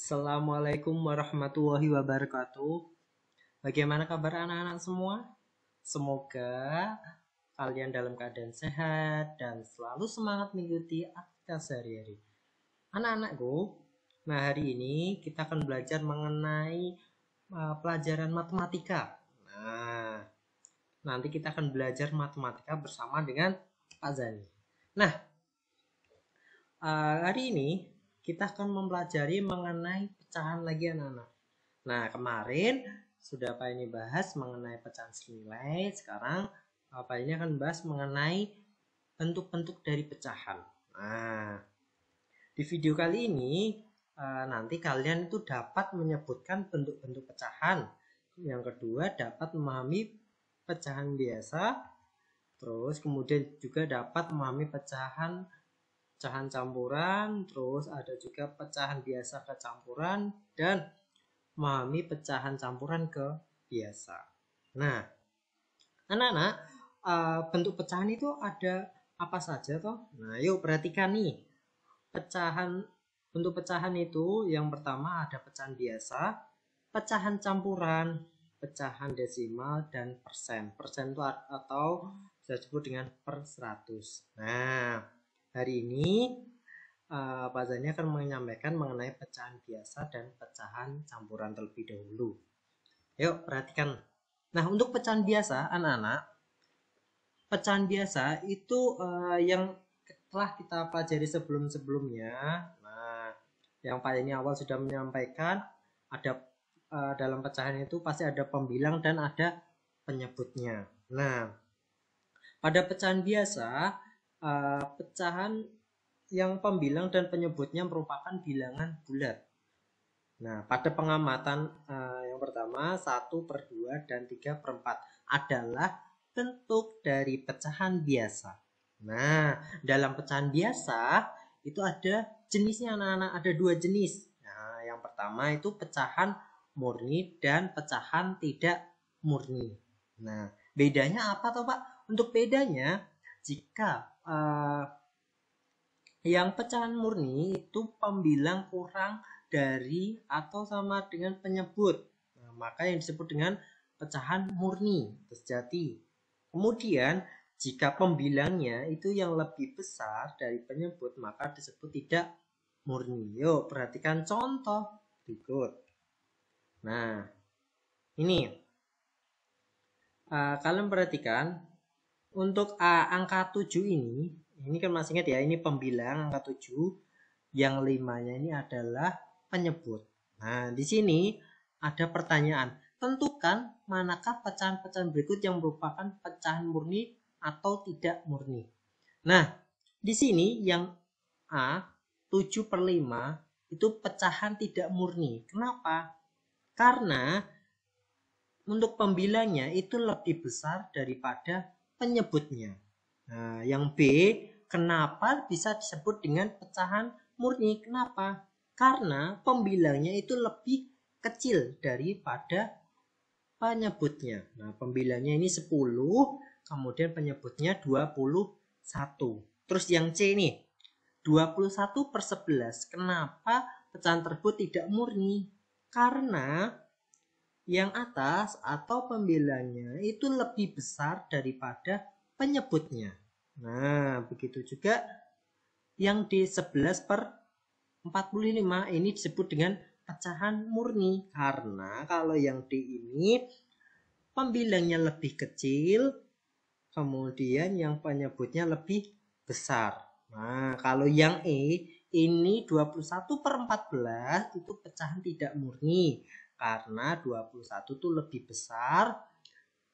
Assalamualaikum warahmatullahi wabarakatuh. Bagaimana kabar anak-anak semua? Semoga kalian dalam keadaan sehat dan selalu semangat mengikuti aktivitas sehari-hari. Anak-anakku, nah hari ini kita akan belajar mengenai pelajaran matematika. Nah, nanti kita akan belajar matematika bersama dengan Pak Zani. Nah, hari ini kita akan mempelajari mengenai pecahan lagi anak-anak. Nah, kemarin sudah Pak ini bahas mengenai pecahan senilai. Sekarang Pak ini akan bahas mengenai bentuk-bentuk dari pecahan. Nah, di video kali ini nanti kalian itu dapat menyebutkan bentuk-bentuk pecahan. Yang kedua dapat memahami pecahan biasa. Terus kemudian juga dapat memahami pecahan campuran, terus ada juga pecahan biasa ke campuran, dan memahami pecahan campuran ke biasa. Nah, anak-anak, bentuk pecahan itu ada apa saja toh? Nah, yuk perhatikan nih. Bentuk pecahan itu yang pertama ada pecahan biasa, pecahan campuran, pecahan desimal, dan persen. Persen itu atau bisa disebut dengan per 100. Nah, hari ini Pak Zani akan menyampaikan mengenai pecahan biasa dan pecahan campuran terlebih dahulu. Yuk perhatikan. Nah, untuk pecahan biasa anak-anak, pecahan biasa itu yang telah kita pelajari sebelum-sebelumnya. Nah, yang Pak ini awal sudah menyampaikan ada dalam pecahan itu pasti ada pembilang dan ada penyebutnya. Nah, pada pecahan biasa, pecahan yang pembilang dan penyebutnya merupakan bilangan bulat. Nah, pada pengamatan yang pertama 1/2 dan 3/4 adalah bentuk dari pecahan biasa. Nah, dalam pecahan biasa itu ada jenisnya anak-anak, ada 2 jenis. Nah, yang pertama itu pecahan murni dan pecahan tidak murni. Nah, bedanya apa toh Pak? Untuk bedanya, jika yang pecahan murni itu pembilang kurang dari atau sama dengan penyebut. Nah, maka yang disebut dengan pecahan murni sejati. Kemudian jika pembilangnya itu yang lebih besar dari penyebut maka disebut tidak murni. Yuk perhatikan contoh berikut. Nah, ini kalian perhatikan untuk angka 7 ini kan masih ingat ya, ini pembilang angka 7, yang 5-nya ini adalah penyebut. Nah, di sini ada pertanyaan, tentukan manakah pecahan-pecahan berikut yang merupakan pecahan murni atau tidak murni. Nah, di sini yang A 7/5 itu pecahan tidak murni. Kenapa? Karena untuk pembilangnya itu lebih besar daripada penyebutnya. Nah, yang B, kenapa bisa disebut dengan pecahan murni? Kenapa? Karena pembilangnya itu lebih kecil daripada penyebutnya. Nah, pembilangnya ini 10, kemudian penyebutnya 21. Terus yang C nih, 21/11. Kenapa pecahan tersebut tidak murni? Karena yang atas atau pembilangnya itu lebih besar daripada penyebutnya. Nah, begitu juga yang D11/45 ini disebut dengan pecahan murni. Karena kalau yang D ini pembilangnya lebih kecil, kemudian yang penyebutnya lebih besar. Nah, kalau yang E ini 21/14 itu pecahan tidak murni. Karena 21 itu lebih besar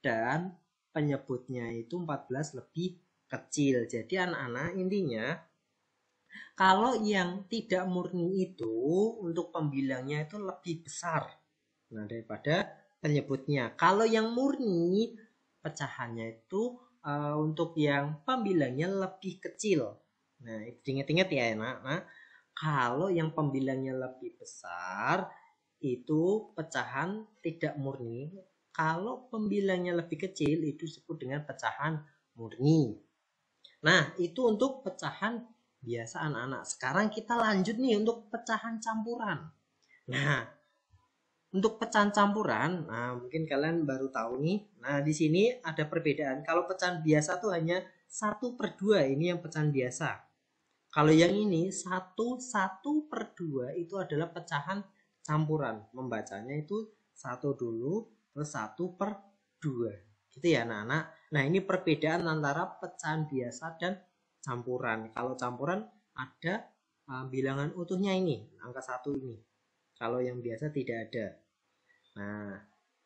dan penyebutnya itu 14 lebih kecil. Jadi anak-anak intinya kalau yang tidak murni itu untuk pembilangnya itu lebih besar daripada penyebutnya. Kalau yang murni pecahannya itu untuk yang pembilangnya lebih kecil. Nah, ingat-ingat ya anak-anak. Kalau yang pembilangnya lebih besar itu pecahan tidak murni. Kalau pembilangnya lebih kecil itu disebut dengan pecahan murni. Nah, itu untuk pecahan biasa anak-anak. Sekarang kita lanjut nih untuk pecahan campuran. Nah, untuk pecahan campuran, nah mungkin kalian baru tahu nih. Nah, di sini ada perbedaan. Kalau pecahan biasa tuh hanya 1/2, ini yang pecahan biasa. Kalau yang ini 1/2 itu adalah pecahan campuran. Membacanya itu 1 dulu, terus 1/2. Gitu ya anak-anak. Nah, ini perbedaan antara pecahan biasa dan campuran. Kalau campuran ada bilangan utuhnya ini, angka 1 ini. Kalau yang biasa tidak ada. Nah,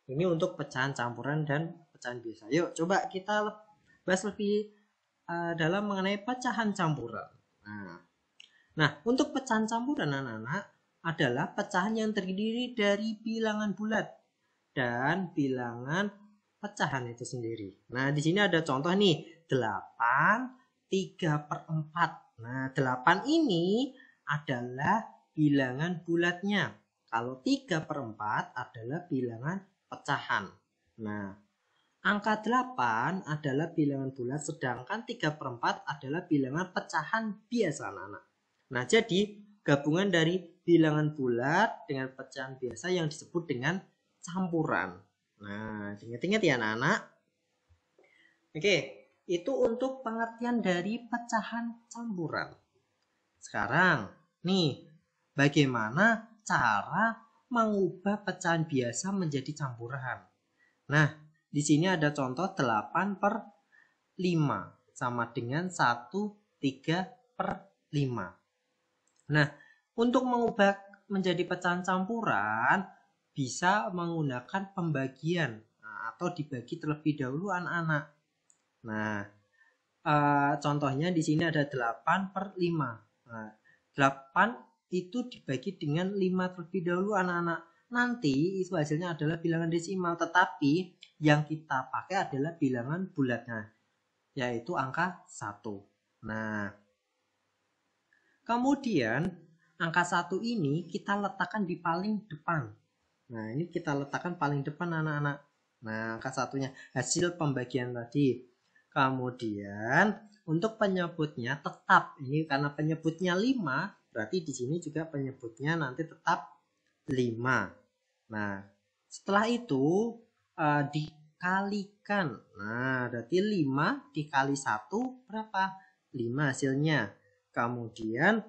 ini untuk pecahan campuran dan pecahan biasa. Yuk, coba kita bahas lebih dalam mengenai pecahan campuran. Nah, untuk pecahan campuran anak-anak adalah pecahan yang terdiri dari bilangan bulat dan bilangan pecahan itu sendiri. Nah, di sini ada contoh nih, 8 3/4. Nah, 8 ini adalah bilangan bulatnya. Kalau 3/4 adalah bilangan pecahan. Nah, angka 8 adalah bilangan bulat, sedangkan 3/4 adalah bilangan pecahan biasa anak-anak. Nah, jadi gabungan dari bilangan bulat dengan pecahan biasa yang disebut dengan campuran. Nah, ingat-ingat ya anak-anak. Oke, itu untuk pengertian dari pecahan campuran. Sekarang, nih, bagaimana cara mengubah pecahan biasa menjadi campuran? Nah, di sini ada contoh 8/5 sama dengan 1/3/5. Nah, untuk mengubah menjadi pecahan campuran bisa menggunakan pembagian atau dibagi terlebih dahulu anak-anak. Nah, contohnya di sini ada 8/5. Nah, 8 itu dibagi dengan 5 terlebih dahulu anak-anak. Nanti itu hasilnya adalah bilangan desimal, tetapi yang kita pakai adalah bilangan bulatnya, yaitu angka 1. Nah, kemudian angka 1 ini kita letakkan di paling depan. Nah, ini kita letakkan paling depan anak-anak. Nah, angka 1-nya hasil pembagian tadi. Kemudian untuk penyebutnya tetap, ini karena penyebutnya 5, berarti di sini juga penyebutnya nanti tetap 5. Nah, setelah itu dikalikan. Nah, berarti 5 dikali 1 berapa? 5 hasilnya. Kemudian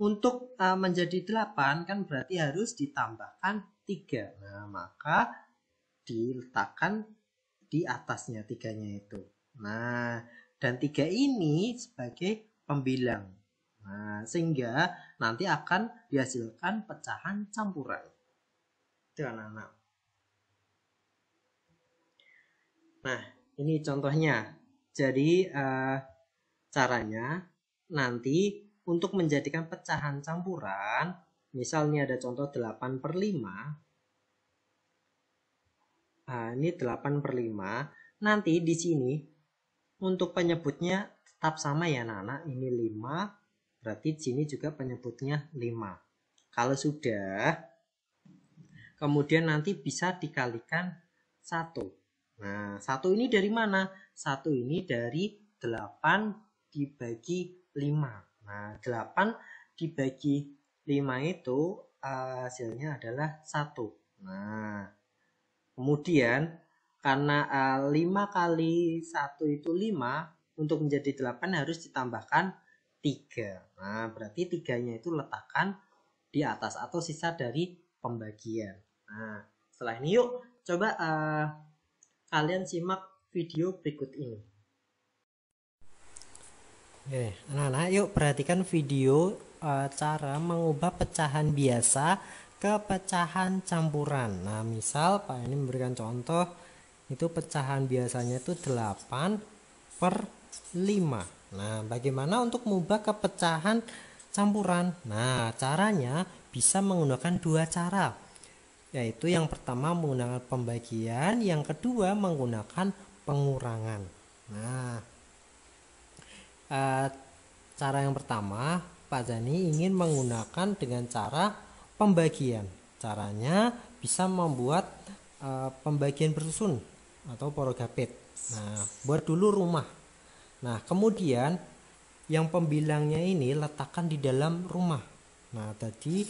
untuk menjadi 8 kan berarti harus ditambahkan 3. Nah, maka diletakkan di atasnya 3-nya itu. Nah, dan 3 ini sebagai pembilang. Nah, sehingga nanti akan dihasilkan pecahan campuran. Itu anak-anak. Nah, ini contohnya. Jadi caranya nanti untuk menjadikan pecahan campuran, misalnya ada contoh 8/5. Nah, ini 8/5. Nanti di sini untuk penyebutnya tetap sama ya anak-anak. Ini 5, berarti di sini juga penyebutnya 5. Kalau sudah, kemudian nanti bisa dikalikan 1. Nah, 1 ini dari mana? 1 ini dari 8 dibagi 5. Nah, 8 dibagi 5 itu hasilnya adalah 1. Nah, kemudian karena 5 kali 1 itu 5, untuk menjadi 8 harus ditambahkan 3. Nah, berarti 3-nya itu letakkan di atas atau sisa dari pembagian. Nah, setelah ini yuk coba kalian simak video berikut ini. Oke, anak-anak yuk perhatikan video cara mengubah pecahan biasa ke pecahan campuran. Nah, misal Pak ini memberikan contoh, itu pecahan biasanya itu 8/5. Nah, bagaimana untuk mengubah ke pecahan campuran? Nah, caranya bisa menggunakan 2 cara, yaitu yang pertama menggunakan pembagian, yang kedua menggunakan pengurangan. Nah, cara yang pertama, Pak Zani ingin menggunakan dengan cara pembagian. Caranya bisa membuat pembagian bersusun atau porogapit. Nah, buat dulu rumah. Nah, kemudian yang pembilangnya ini letakkan di dalam rumah. Nah, tadi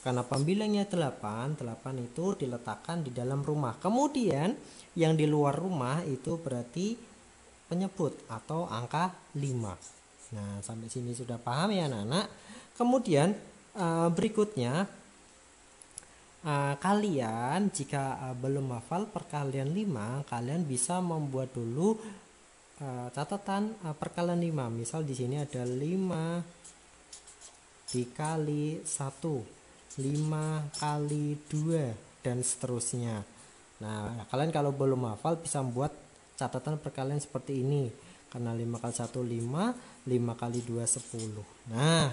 karena pembilangnya 8 itu diletakkan di dalam rumah. Kemudian yang di luar rumah itu berarti penyebut atau angka 5. Nah, sampai sini sudah paham ya anak-anak? Kemudian berikutnya kalian jika belum hafal perkalian 5, kalian bisa membuat dulu catatan perkalian 5. Misal di sini ada 5 dikali 1, 5 kali 2 dan seterusnya. Nah, kalian kalau belum hafal bisa membuat catatan perkalian seperti ini. Karena 5 kali 1 5, 5 kali 2 10. Nah,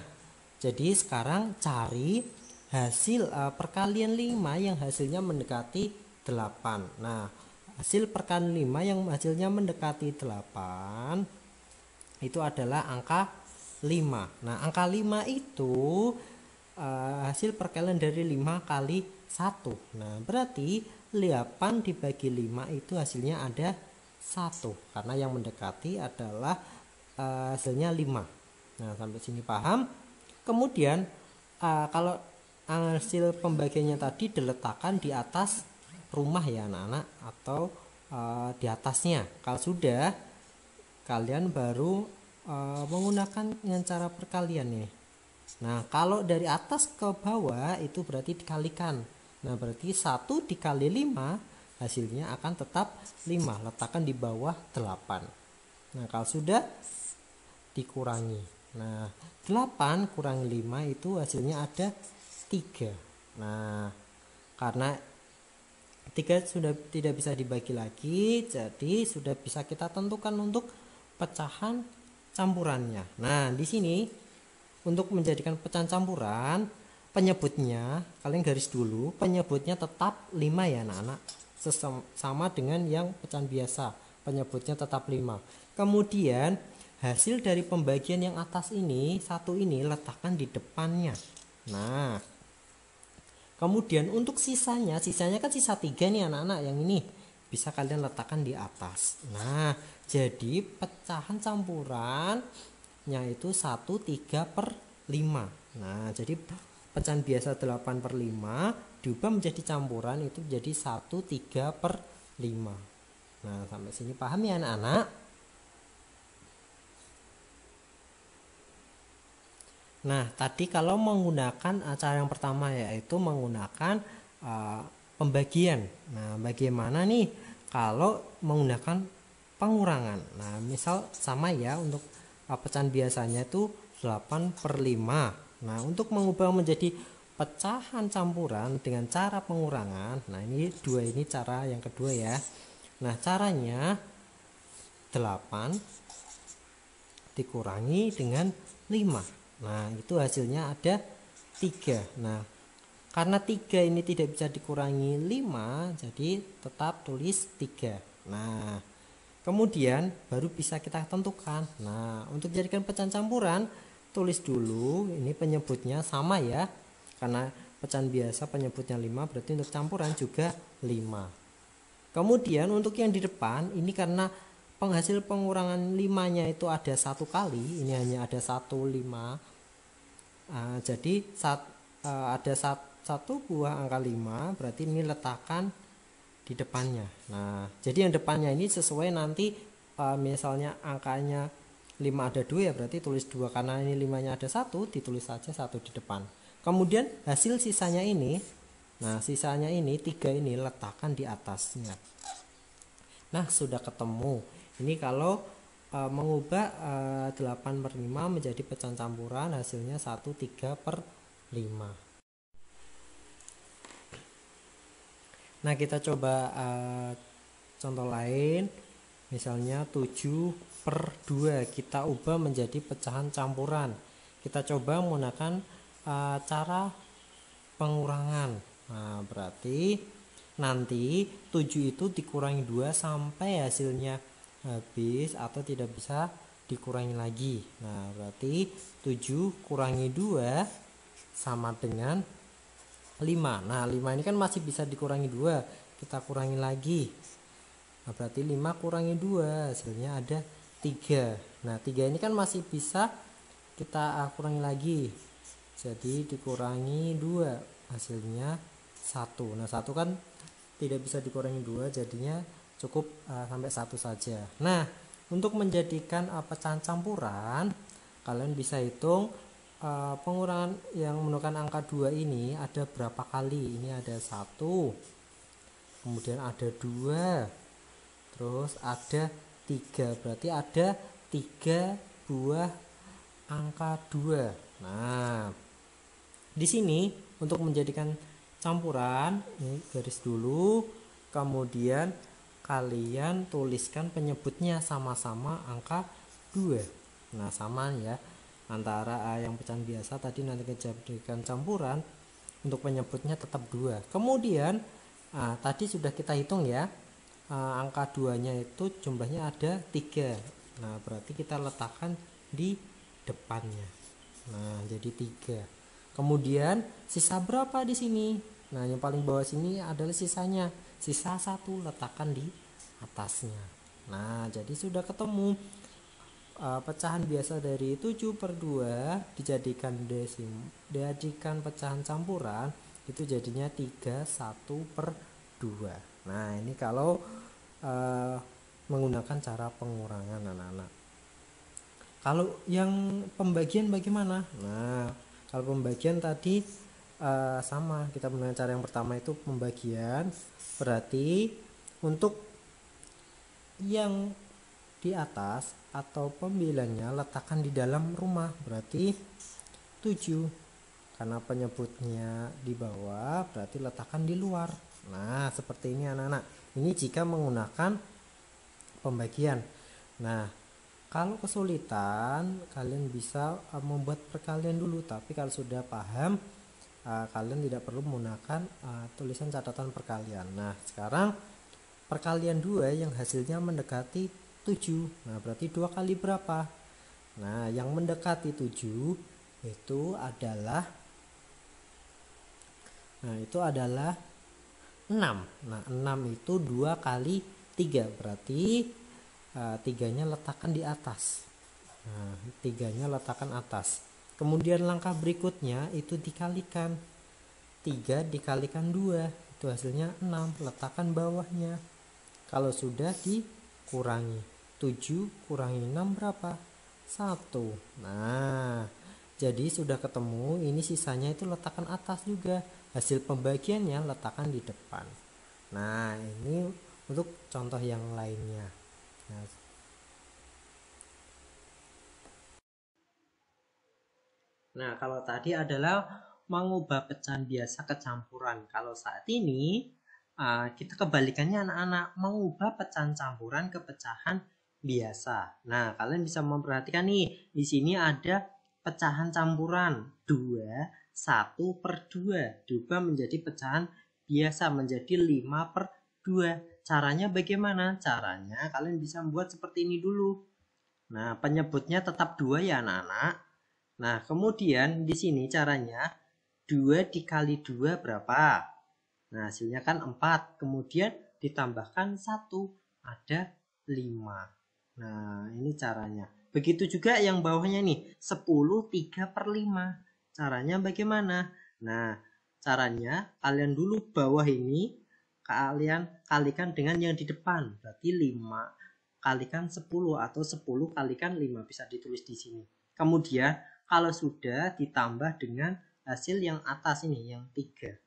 jadi sekarang cari hasil perkalian 5 yang hasilnya mendekati 8. Nah, hasil perkalian 5 yang hasilnya mendekati 8 itu adalah angka 5. Nah, angka 5 itu hasil perkalian dari 5 kali 1. Nah, berarti 8 dibagi 5 itu hasilnya ada 1. Karena yang mendekati adalah hasilnya 5. Nah, sampai sini paham? Kemudian kalau hasil pembagiannya tadi diletakkan di atas rumah ya anak-anak, atau di atasnya. Kalau sudah, kalian baru menggunakan dengan cara perkalian nih. Nah, kalau dari atas ke bawah itu berarti dikalikan. Nah, berarti 1 dikali 5 hasilnya akan tetap 5. Letakkan di bawah 8. Nah, kalau sudah dikurangi. Nah, 8 kurangi 5 itu hasilnya ada 3. Nah, karena 3 sudah tidak bisa dibagi lagi, jadi sudah bisa kita tentukan untuk pecahan campurannya. Nah, di sini untuk menjadikan pecahan campuran, penyebutnya kalian garis dulu, penyebutnya tetap 5 ya anak-anak. Sama dengan yang pecahan biasa, penyebutnya tetap 5. Kemudian hasil dari pembagian yang atas ini, 1 ini letakkan di depannya. Nah, kemudian untuk sisanya kan sisa 3 nih anak-anak, yang ini bisa kalian letakkan di atas. Nah, jadi pecahan campurannya itu 1 3/5. Nah, jadi pecahan biasa 8/5 diubah menjadi campuran itu jadi 1 3/5. Nah, sampai sini paham ya anak-anak? Nah, tadi kalau menggunakan cara yang pertama yaitu menggunakan pembagian. Nah, bagaimana nih kalau menggunakan pengurangan? Nah, misal sama ya, untuk pecahan biasanya itu 8/5. Nah, untuk mengubah menjadi pecahan campuran dengan cara pengurangan. Nah, ini cara yang kedua ya. Nah, caranya 8 dikurangi dengan 5. Nah, itu hasilnya ada 3. Nah, karena 3 ini tidak bisa dikurangi 5, jadi tetap tulis 3. Nah, kemudian baru bisa kita tentukan. Nah, untuk jadikan pecahan campuran, tulis dulu ini penyebutnya sama ya. Karena pecahan biasa penyebutnya 5, berarti untuk campuran juga 5. Kemudian untuk yang di depan, ini karena penghasil pengurangan 5-nya itu ada 1 kali, ini hanya ada 1 5. Jadi ada 1 buah angka 5, berarti ini letakkan di depannya. Nah, jadi yang depannya ini sesuai nanti misalnya angkanya 5 ada 2 ya, berarti tulis 2. Karena ini 5-nya ada 1, ditulis saja 1 di depan. Kemudian hasil sisanya ini, nah sisanya ini 3 ini letakkan di atasnya. Nah, sudah ketemu. Ini kalau mengubah 8/5 menjadi pecahan campuran, hasilnya 1 3/5. Nah, kita coba contoh lain. Misalnya 7/2 kita ubah menjadi pecahan campuran. Kita coba menggunakan cara pengurangan. Nah, berarti nanti 7 itu dikurangi 2 sampai hasilnya habis atau tidak bisa dikurangi lagi. Nah, berarti 7 kurangi 2 sama dengan 5. Nah, 5 ini kan masih bisa dikurangi 2, kita kurangi lagi. Nah, berarti 5 kurangi 2 hasilnya ada 3. Nah 3 ini kan masih bisa kita kurangi lagi, jadi dikurangi 2 hasilnya 1. Nah 1 kan tidak bisa dikurangi 2, jadinya cukup sampai 1 saja. Nah untuk menjadikan pecahan campuran, kalian bisa hitung pengurangan yang menggunakan angka 2 ini ada berapa kali. Ini ada 1, kemudian ada 2, terus ada 3, berarti ada 3 buah angka 2. Nah di sini untuk menjadikan campuran, ini garis dulu, kemudian kalian tuliskan penyebutnya sama-sama angka 2. Nah sama ya, antara yang pecahan biasa tadi nanti dijadikan campuran, untuk penyebutnya tetap 2. Kemudian tadi sudah kita hitung ya, angka 2 nya itu jumlahnya ada 3. Nah berarti kita letakkan di depannya. Nah jadi 3. Kemudian sisa berapa di sini? Nah yang paling bawah sini adalah sisanya, sisa 1, letakkan di atasnya. Nah jadi sudah ketemu pecahan biasa dari 7/2 dijadikan pecahan campuran, itu jadinya 31/2. Nah ini kalau menggunakan cara pengurangan anak-anak. Kalau yang pembagian bagaimana? Nah kalau pembagian tadi sama, kita menggunakan cara yang pertama itu pembagian, berarti untuk yang di atas atau pembilannya letakkan di dalam rumah, berarti 7. Karena penyebutnya di bawah, berarti letakkan di luar. Nah seperti ini anak-anak, ini jika menggunakan pembagian. Nah kalau kesulitan, kalian bisa membuat perkalian dulu, tapi kalau sudah paham, kalian tidak perlu menggunakan tulisan catatan perkalian. Nah sekarang perkalian 2 yang hasilnya mendekati 7. Nah berarti 2 kali berapa? Nah yang mendekati 7 itu adalah 6. Nah 6 itu 2 kali 3, berarti 3-nya letakkan di atas. Nah 3-nya letakkan atas. Kemudian langkah berikutnya itu dikalikan, 3 dikalikan 2 itu hasilnya 6, letakkan bawahnya. Kalau sudah dikurangi, 7 kurangi 6 berapa? 1. Nah jadi sudah ketemu, ini sisanya itu letakkan atas juga, hasil pembagiannya letakkan di depan. Nah ini untuk contoh yang lainnya. Nah kalau tadi adalah mengubah pecahan biasa ke campuran. Kalau saat ini kita kebalikannya anak-anak, mengubah pecahan campuran ke pecahan biasa. Nah kalian bisa memperhatikan nih, di sini ada pecahan campuran 2, 1/2 diubah menjadi pecahan biasa menjadi 5/2. Caranya bagaimana? Caranya kalian bisa membuat seperti ini dulu. Nah penyebutnya tetap 2 ya anak-anak. Nah kemudian di sini caranya 2 dikali 2 berapa? Nah hasilnya kan 4, kemudian ditambahkan 1, ada 5. Nah ini caranya. Begitu juga yang bawahnya nih, 10 3/5. Caranya bagaimana? Nah caranya kalian dulu bawah ini kalian kalikan dengan yang di depan, berarti 5 kalikan 10 atau 10 kalikan 5, bisa ditulis di sini. Kemudian kalau sudah ditambah dengan hasil yang atas ini, yang 3.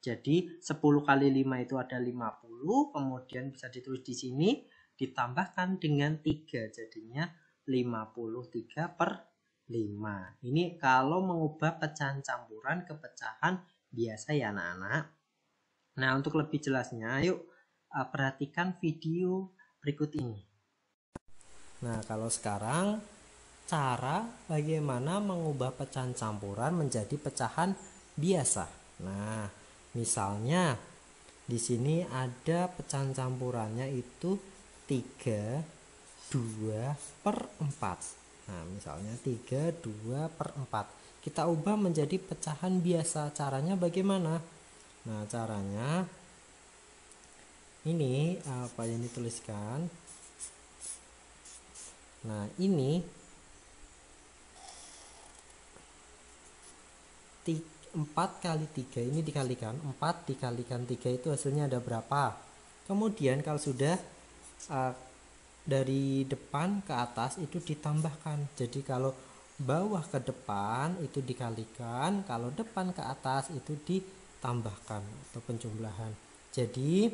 Jadi 10 kali 5 itu ada 50, kemudian bisa ditulis di sini ditambahkan dengan 3, jadinya 53/5. Ini kalau mengubah pecahan campuran ke pecahan biasa ya anak-anak. Nah untuk lebih jelasnya, yuk perhatikan video berikut ini. Nah kalau sekarang cara bagaimana mengubah pecahan campuran menjadi pecahan biasa. Nah misalnya di sini ada pecahan campurannya itu 3/2/4. Nah misalnya 3/2/4, kita ubah menjadi pecahan biasa. Caranya bagaimana? Nah caranya Ini apa yang dituliskan. Nah, ini 4 kali 3 ini dikalikan 4 dikalikan 3 itu hasilnya ada berapa. Kemudian kalau sudah dari depan ke atas itu ditambahkan. Jadi kalau bawah ke depan itu dikalikan, kalau depan ke atas itu ditambahkan atau penjumlahan. Jadi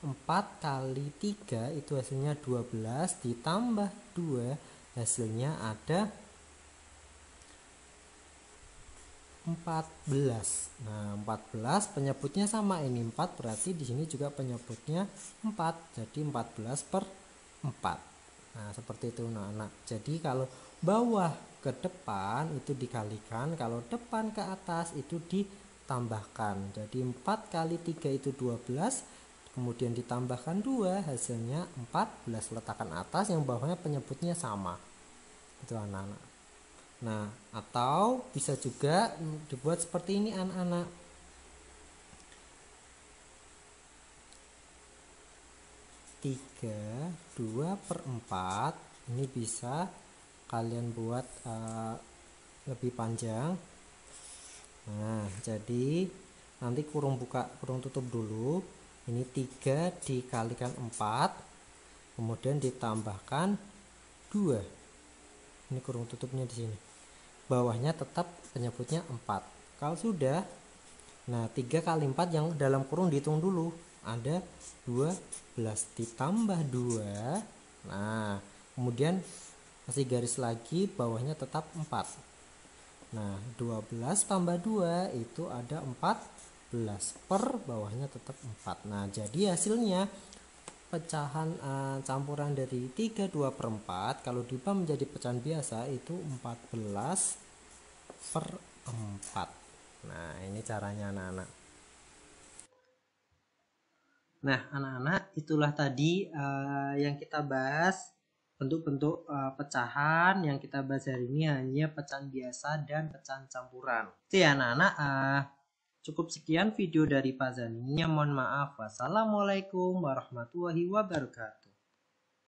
4 kali 3 itu hasilnya 12 ditambah 2 hasilnya ada 14. Nah, 14 penyebutnya sama, ini 4 berarti di sini juga penyebutnya 4. Jadi 14 per 4. Nah, seperti itu anak-anak. Jadi kalau bawah ke depan itu dikalikan, kalau depan ke atas itu ditambahkan. Jadi 4 kali 3 itu 12, kemudian ditambahkan 2 hasilnya 14. Letakkan atas, yang bawahnya penyebutnya sama. Itu anak-anak. Nah, atau bisa juga dibuat seperti ini anak-anak. 3, 2 per 4 ini bisa kalian buat lebih panjang. Nah, jadi nanti kurung buka kurung tutup dulu. Ini 3 dikalikan 4, kemudian ditambahkan 2. Ini kurung tutupnya di sini. Bawahnya tetap penyebutnya 4. Kalau sudah, nah 3 kali 4 yang dalam kurung dihitung dulu. Ada 12 ditambah 2. Nah, kemudian kasih garis lagi, bawahnya tetap 4. Nah, 12 tambah 2 itu ada 14 per bawahnya tetap 4. Nah, jadi hasilnya pecahan campuran dari 3, 2 per 4 kalau diubah menjadi pecahan biasa itu 14 per 4. Nah, ini caranya anak-anak. Nah, anak-anak, itulah tadi yang kita bahas bentuk-bentuk pecahan. Yang kita bahas hari ini hanya pecahan biasa dan pecahan campuran. Oke anak-anak, cukup sekian video dari Pak Zani. Mohon maaf. Wassalamualaikum warahmatullahi wabarakatuh.